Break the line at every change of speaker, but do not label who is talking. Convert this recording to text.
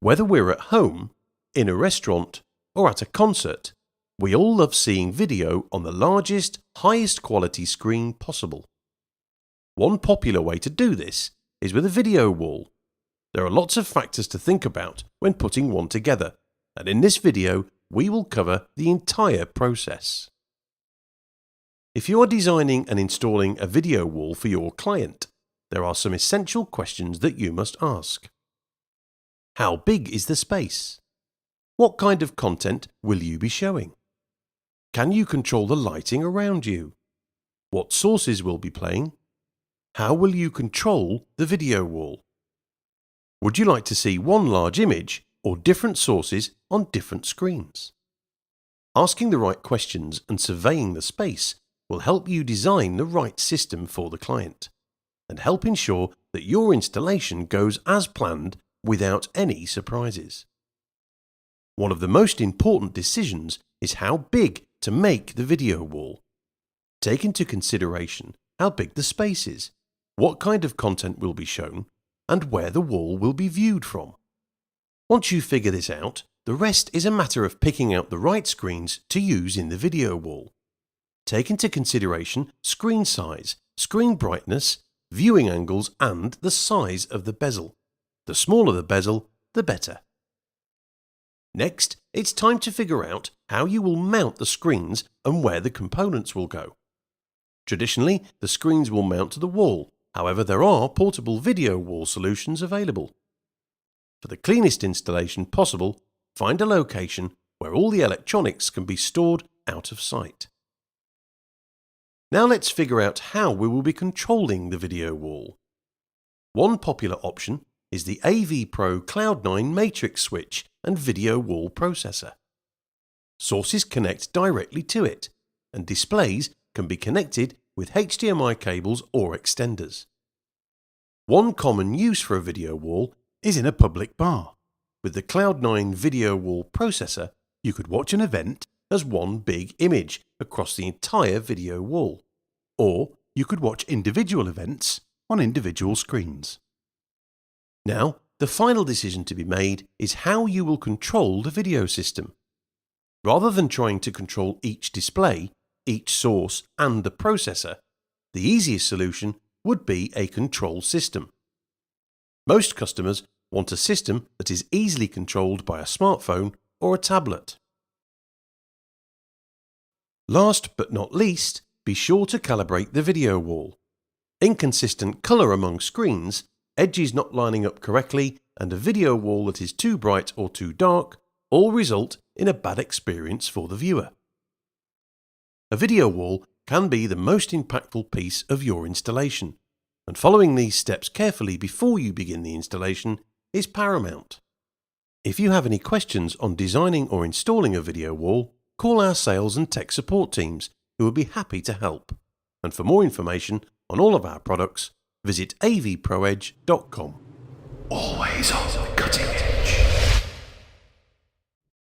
Whether we're at home, in a restaurant, or at a concert, we all love seeing video on the largest, highest quality screen possible. One popular way to do this is with a video wall. There are lots of factors to think about when putting one together, and in this video we will cover the entire process. If you are designing and installing a video wall for your client, there are some essential questions that you must ask. How big is the space? What kind of content will you be showing? Can you control the lighting around you? What sources will be playing? How will you control the video wall? Would you like to see one large image or different sources on different screens? Asking the right questions and surveying the space will help you design the right system for the client and help ensure that your installation goes as planned without any surprises. One of the most important decisions is how big to make the video wall. Take into consideration how big the space is, what kind of content will be shown, and where the wall will be viewed from. Once you figure this out, the rest is a matter of picking out the right screens to use in the video wall. Take into consideration screen size, screen brightness, viewing angles, and the size of the bezel. The smaller the bezel, the better. Next, it's time to figure out how you will mount the screens and where the components will go. Traditionally, the screens will mount to the wall. However, there are portable video wall solutions available. For the cleanest installation possible, find a location where all the electronics can be stored out of sight. Now let's figure out how we will be controlling the video wall. One popular option is the AVPro Cloud9 matrix switch and video wall processor. Sources connect directly to it, and displays can be connected with HDMI cables or extenders. One common use for a video wall is in a public bar. With the Cloud9 video wall processor, you could watch an event as one big image across the entire video wall, or you could watch individual events on individual screens. Now, the final decision to be made is how you will control the video system. Rather than trying to control each display, each source, and the processor, the easiest solution would be a control system. Most customers want a system that is easily controlled by a smartphone or a tablet. Last but not least, be sure to calibrate the video wall. Inconsistent color among screens, edges not lining up correctly, and a video wall that is too bright or too dark all result in a bad experience for the viewer. A video wall can be the most impactful piece of your installation, and following these steps carefully before you begin the installation is paramount. If you have any questions on designing or installing a video wall, call our sales and tech support teams who will be happy to help. And for more information on all of our products, visit avproedge.com.
Always on the cutting edge.